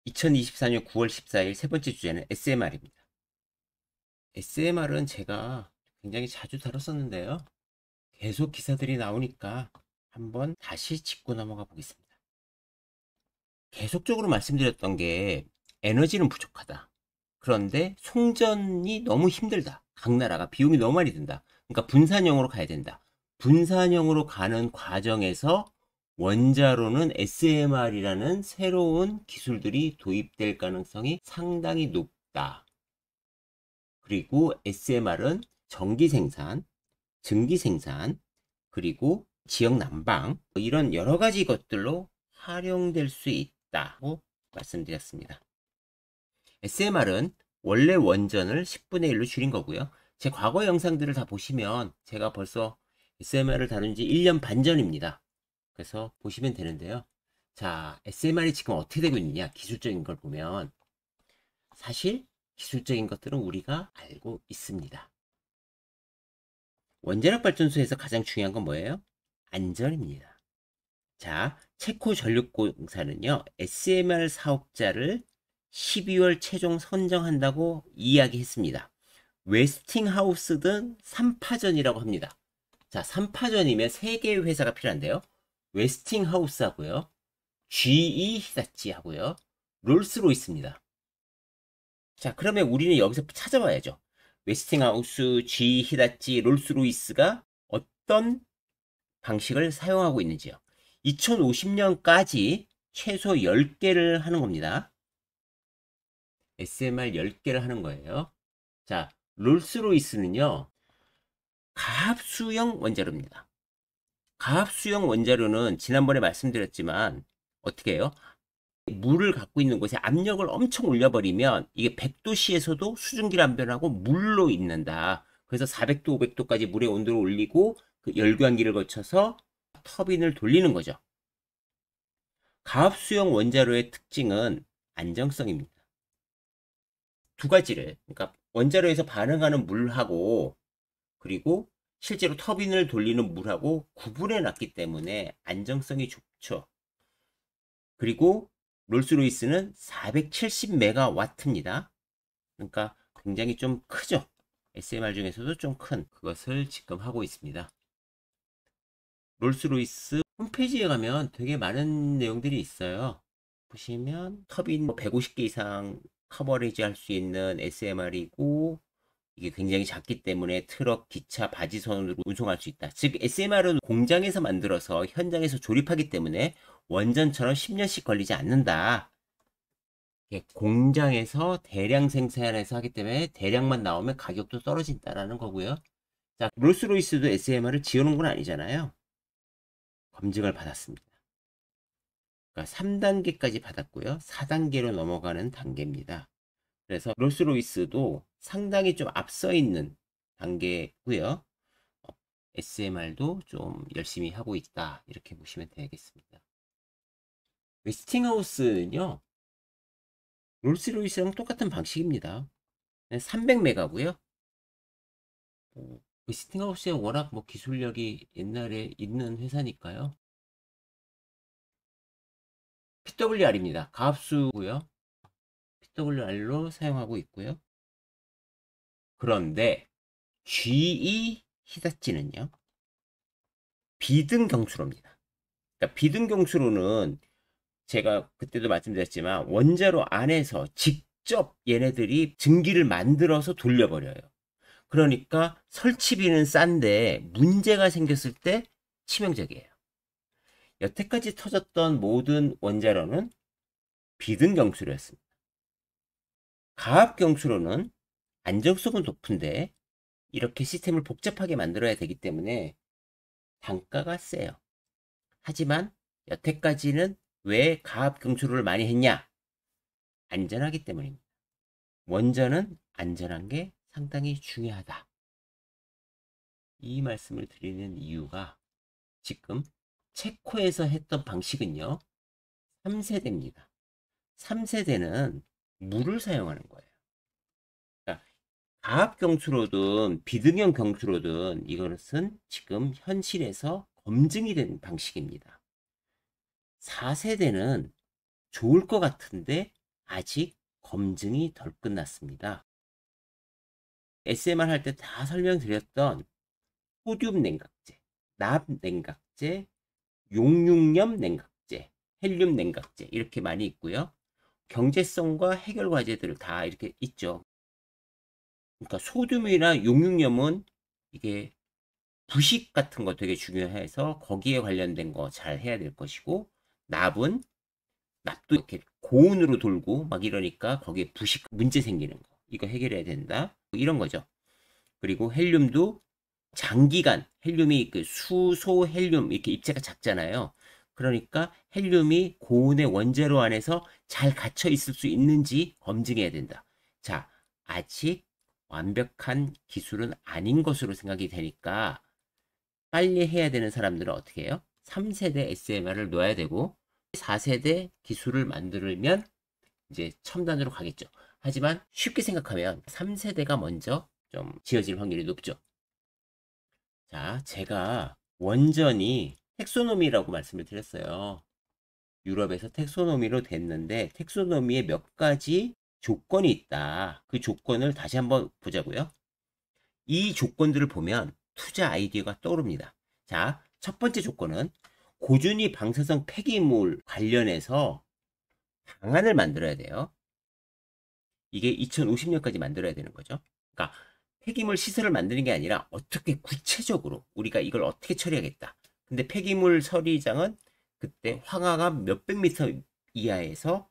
2024년 9월 14일 세 번째 주제는 SMR입니다. SMR은 제가 굉장히 자주 다뤘었는데요. 계속 기사들이 나오니까 한번 다시 짚고 넘어가 보겠습니다. 계속적으로 말씀드렸던 게 에너지는 부족하다. 그런데 송전이 너무 힘들다. 각 나라가 비용이 너무 많이 든다. 그러니까 분산형으로 가야 된다. 분산형으로 가는 과정에서 원자로는 SMR이라는 새로운 기술들이 도입될 가능성이 상당히 높다. 그리고 SMR은 전기 생산, 증기 생산, 그리고 지역 난방 이런 여러 가지 것들로 활용될 수 있다고 말씀드렸습니다. SMR은 원래 원전을 10분의 1로 줄인 거고요. 제 과거 영상들을 다 보시면 제가 벌써 SMR을 다룬 지 1년 반 전입니다. 그래서 보시면 되는데요. 자, SMR이 지금 어떻게 되고 있느냐, 기술적인 걸 보면 사실 기술적인 것들은 우리가 알고 있습니다. 원자력 발전소에서 가장 중요한 건 뭐예요? 안전입니다. 자, 체코 전력공사는요, SMR 사업자를 12월 최종 선정한다고 이야기했습니다. 웨스팅하우스든 3파전이라고 합니다. 자, 3파전이면 3개의 회사가 필요한데요. 웨스팅하우스 하고요, GE 히다치 하고요, 롤스로이스입니다. 자, 그러면 우리는 여기서 찾아봐야죠. 웨스팅하우스, GE 히다치, 롤스로이스가 어떤 방식을 사용하고 있는지요. 2050년까지 최소 10개를 하는 겁니다. SMR 10개를 하는 거예요. 자, 롤스로이스는요, 가압수형 원자로입니다. 가압수형 원자로는 지난번에 말씀드렸지만 어떻게 해요? 물을 갖고 있는 곳에 압력을 엄청 올려버리면 이게 100도씨에서도 수증기를 안 변하고 물로 있는다. 그래서 400도, 500도까지 물의 온도를 올리고 그 열교환기를 거쳐서 터빈을 돌리는 거죠. 가압수형 원자로의 특징은 안정성입니다. 두 가지를, 그러니까 원자로에서 반응하는 물하고 그리고 실제로 터빈을 돌리는 물하고 구분해 놨기 때문에 안정성이 좋죠. 그리고 롤스로이스는 470메가와트입니다. 그러니까 굉장히 좀 크죠. SMR 중에서도 좀 큰 그것을 지금 하고 있습니다. 롤스로이스 홈페이지에 가면 되게 많은 내용들이 있어요. 보시면 터빈 150개 이상 커버리지 할 수 있는 SMR이고 이게 굉장히 작기 때문에 트럭, 기차, 바지선으로 운송할 수 있다. 즉 SMR은 공장에서 만들어서 현장에서 조립하기 때문에 원전처럼 10년씩 걸리지 않는다. 공장에서 대량 생산해서 하기 때문에 대량만 나오면 가격도 떨어진다라는 거고요. 자, 롤스로이스도 SMR을 지어놓은 건 아니잖아요. 검증을 받았습니다. 그러니까 3단계까지 받았고요. 4단계로 넘어가는 단계입니다. 그래서 롤스로이스도 상당히 좀 앞서 있는 단계고요. SMR도 좀 열심히 하고 있다. 이렇게 보시면 되겠습니다. 웨스팅하우스는요, 롤스로이스랑 똑같은 방식입니다. 300메가고요. 웨스팅하우스에 워낙 뭐 기술력이 옛날에 있는 회사니까요. PWR입니다. 가압수고요. PWR로 사용하고 있고요. 그런데 GE 히다치는요, 비등경수로입니다. 그러니까 비등경수로는 제가 그때도 말씀드렸지만 원자로 안에서 직접 얘네들이 증기를 만들어서 돌려버려요. 그러니까 설치비는 싼데 문제가 생겼을 때 치명적이에요. 여태까지 터졌던 모든 원자로는 비등경수로였습니다. 가압경수로는 안정성은 높은데 이렇게 시스템을 복잡하게 만들어야 되기 때문에 단가가 세요. 하지만 여태까지는 왜 가압경수로를 많이 했냐? 안전하기 때문입니다. 원전은 안전한 게 상당히 중요하다. 이 말씀을 드리는 이유가 지금 체코에서 했던 방식은요, 3세대입니다. 3세대는 물을 사용하는 거예요. 그러니까 가압 경수로든 비등형 경수로든 이것은 지금 현실에서 검증이 된 방식입니다. 4세대는 좋을 것 같은데 아직 검증이 덜 끝났습니다. SMR 할 때 다 설명드렸던 소듐 냉각제, 납 냉각제, 용융염 냉각제, 헬륨 냉각제 이렇게 많이 있고요. 경제성과 해결 과제들 다 이렇게 있죠. 그러니까 소듐이나 용융염은 이게 부식 같은 거 되게 중요해서 거기에 관련된 거 잘 해야 될 것이고, 납은 납도 이렇게 고온으로 돌고 막 이러니까 거기에 부식 문제 생기는 거 이거 해결해야 된다 이런 거죠. 그리고 헬륨도 장기간 헬륨이 그 수소 헬륨 이렇게 입자가 작잖아요. 그러니까 헬륨이 고온의 원재료 안에서 잘 갇혀 있을 수 있는지 검증해야 된다. 자, 아직 완벽한 기술은 아닌 것으로 생각이 되니까 빨리 해야 되는 사람들은 어떻게 해요? 3세대 SMR을 넣어야 되고 4세대 기술을 만들면 이제 첨단으로 가겠죠. 하지만 쉽게 생각하면 3세대가 먼저 좀 지어질 확률이 높죠. 자, 제가 원전이 텍소노미라고 말씀을 드렸어요. 유럽에서 텍소노미로 됐는데 텍소노미에 몇 가지 조건이 있다. 그 조건을 다시 한번 보자고요. 이 조건들을 보면 투자 아이디어가 떠오릅니다. 자, 첫 번째 조건은 고준위 방사성 폐기물 관련해서 방안을 만들어야 돼요. 이게 2050년까지 만들어야 되는 거죠. 그러니까 폐기물 시설을 만드는 게 아니라 어떻게 구체적으로 우리가 이걸 어떻게 처리하겠다. 근데 폐기물 처리장은 그때 황화가 몇백 미터 이하에서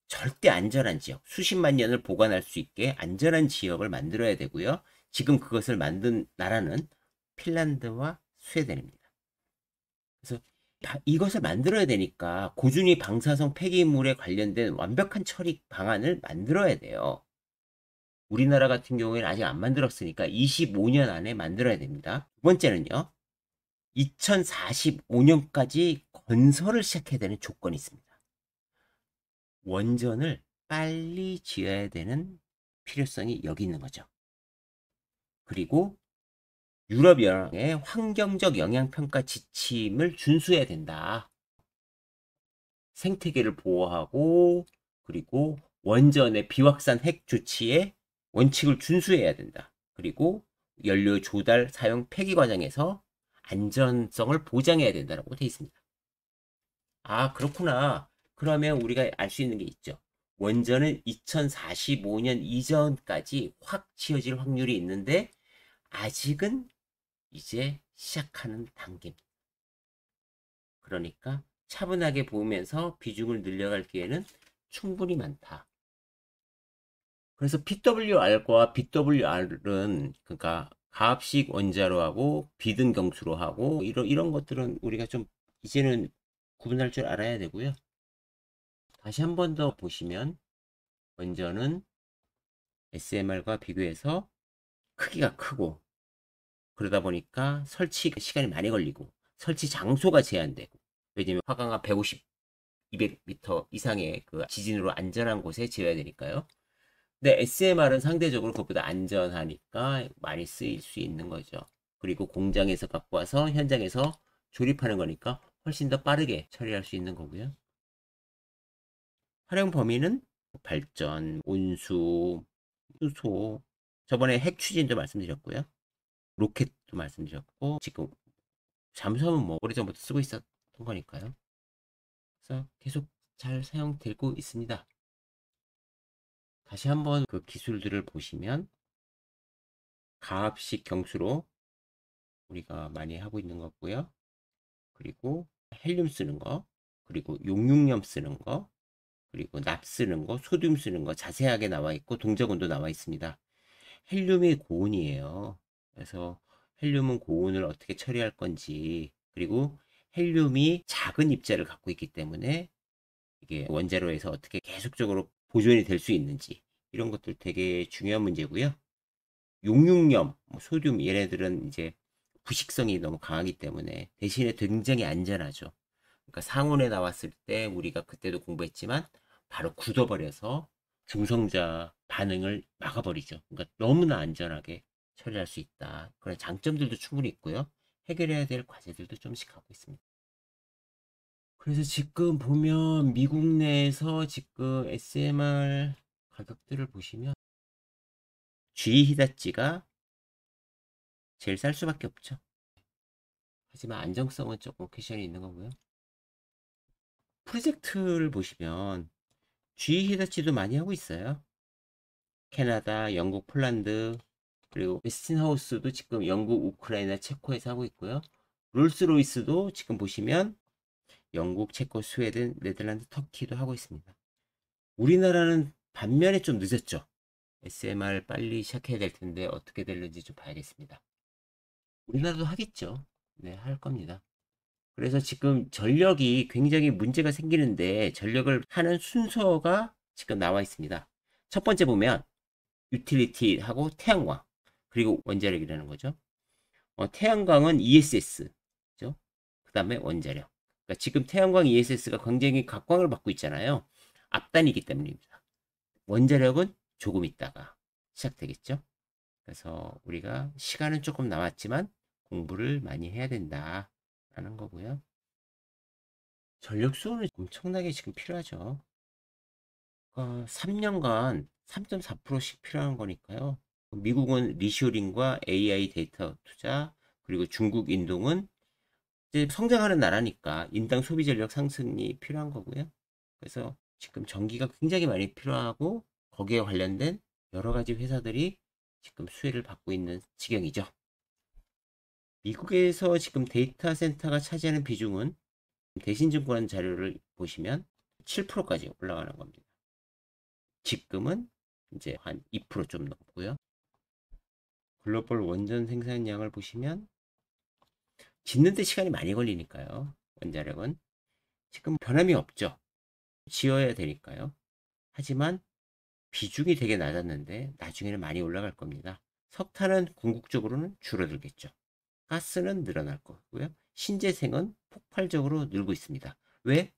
절대 안전한 지역, 수십만 년을 보관할 수 있게 안전한 지역을 만들어야 되고요. 지금 그것을 만든 나라는 핀란드와 스웨덴입니다. 그래서 이것을 만들어야 되니까 고준위 방사성 폐기물에 관련된 완벽한 처리 방안을 만들어야 돼요. 우리나라 같은 경우에는 아직 안 만들었으니까 25년 안에 만들어야 됩니다. 두 번째는요. 2045년까지 건설을 시작해야 되는 조건이 있습니다. 원전을 빨리 지어야 되는 필요성이 여기 있는 거죠. 그리고 유럽연합의 환경적 영향평가 지침을 준수해야 된다. 생태계를 보호하고 그리고 원전의 비확산 핵 조치에 원칙을 준수해야 된다. 그리고 연료 조달, 사용, 폐기 과정에서 안전성을 보장해야 된다고 되어 있습니다. 아, 그렇구나. 그러면 우리가 알 수 있는 게 있죠. 원전은 2045년 이전까지 확 지어질 확률이 있는데 아직은 이제 시작하는 단계입니다. 그러니까 차분하게 보면서 비중을 늘려갈 기회는 충분히 많다. 그래서 PWR과 BWR은 그러니까 가압식 원자로 하고 비등 경수로 하고 이런 것들은 우리가 좀 이제는 구분할 줄 알아야 되고요. 다시 한 번 더 보시면 원전은 SMR과 비교해서 크기가 크고 그러다 보니까 설치 시간이 많이 걸리고 설치 장소가 제한되고 왜냐면 화강암 150, 200m 이상의 그 지진으로 안전한 곳에 지어야 되니까요. 근데 SMR은 상대적으로 그것보다 안전하니까 많이 쓰일 수 있는 거죠. 그리고 공장에서 갖고 와서 현장에서 조립하는 거니까 훨씬 더 빠르게 처리할 수 있는 거고요. 활용 범위는 발전, 온수, 수소, 저번에 핵 추진도 말씀드렸고요. 로켓도 말씀드렸고 지금 잠수함은 뭐 오래전부터 쓰고 있었던 거니까요. 그래서 계속 잘 사용되고 있습니다. 다시 한번 그 기술들을 보시면 가압식 경수로 우리가 많이 하고 있는 거고요. 그리고 헬륨 쓰는 거, 그리고 용융염 쓰는 거, 그리고 납 쓰는 거, 소듐 쓰는 거 자세하게 나와 있고 동작원도 나와 있습니다. 헬륨이 고온이에요. 그래서 헬륨은 고온을 어떻게 처리할 건지, 그리고 헬륨이 작은 입자를 갖고 있기 때문에 이게 원자로에서 어떻게 계속적으로 보존이 될 수 있는지 이런 것들 되게 중요한 문제고요. 용융염, 소듐 얘네들은 이제 부식성이 너무 강하기 때문에 대신에 굉장히 안전하죠. 그러니까 상온에 나왔을 때 우리가 그때도 공부했지만 바로 굳어버려서 중성자 반응을 막아버리죠. 그러니까 너무나 안전하게 처리할 수 있다. 그런 장점들도 충분히 있고요. 해결해야 될 과제들도 좀씩 갖고 있습니다. 그래서 지금 보면 미국 내에서 지금 SMR 가격들을 보시면 GE 히다치가 제일 쌀 수밖에 없죠. 하지만 안정성은 조금 퀘션이 있는 거고요. 프로젝트를 보시면 GE 히다치도 많이 하고 있어요. 캐나다, 영국, 폴란드, 그리고 웨스틴하우스도 지금 영국, 우크라이나, 체코에서 하고 있고요. 롤스로이스도 지금 보시면 영국, 체코, 스웨덴, 네덜란드, 터키도 하고 있습니다. 우리나라는 반면에 좀 늦었죠. SMR 빨리 시작해야 될 텐데 어떻게 될는지 좀 봐야겠습니다. 우리나라도 하겠죠. 네, 할 겁니다. 그래서 지금 전력이 굉장히 문제가 생기는데 전력을 하는 순서가 지금 나와 있습니다. 첫 번째 보면 유틸리티하고 태양광 그리고 원자력이라는 거죠. 태양광은 ESS 죠. 그 다음에 원자력. 그러니까 지금 태양광 ESS가 굉장히 각광을 받고 있잖아요. 앞단이기 때문입니다. 원자력은 조금 있다가 시작되겠죠. 그래서 우리가 시간은 조금 남았지만 공부를 많이 해야 된다라는 거고요. 전력 수요는 엄청나게 지금 필요하죠. 3년간 3.4%씩 필요한 거니까요. 미국은 리쇼링과 AI 데이터 투자, 그리고 중국, 인도는 이제 성장하는 나라니까 인당 소비 전력 상승이 필요한 거고요. 그래서 지금 전기가 굉장히 많이 필요하고 거기에 관련된 여러 가지 회사들이 지금 수혜를 받고 있는 지경이죠. 미국에서 지금 데이터 센터가 차지하는 비중은 대신증권 자료를 보시면 7%까지 올라가는 겁니다. 지금은 이제 한 2%좀 넘고요. 글로벌 원전 생산량을 보시면 짓는데 시간이 많이 걸리니까요. 원자력은 지금 변함이 없죠. 지어야 되니까요. 하지만 비중이 되게 낮았는데 나중에는 많이 올라갈 겁니다. 석탄은 궁극적으로는 줄어들겠죠. 가스는 늘어날 거고요. 신재생은 폭발적으로 늘고 있습니다. 왜?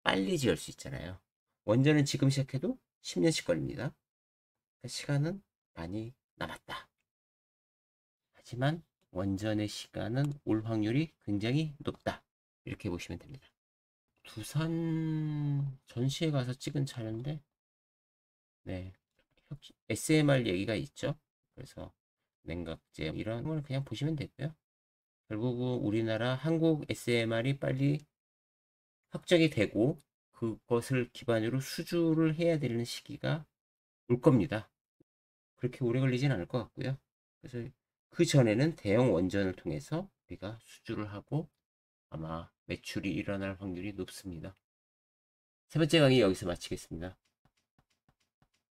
빨리 지을 수 있잖아요. 원전은 지금 시작해도 10년씩 걸립니다. 시간은 많이 남았다. 하지만 원전의 시간은 올 확률이 굉장히 높다. 이렇게 보시면 됩니다. 두산 전시회 가서 찍은 차인데, 네, SMR 얘기가 있죠. 그래서 냉각제 이런 걸 그냥 보시면 되고요. 결국은 우리나라 한국 SMR이 빨리 확정이 되고 그것을 기반으로 수주를 해야 되는 시기가 올 겁니다. 그렇게 오래 걸리진 않을 것 같고요. 그래서 그 전에는 대형 원전을 통해서 우리가 수주를 하고 아마 매출이 일어날 확률이 높습니다. 세 번째 강의 여기서 마치겠습니다.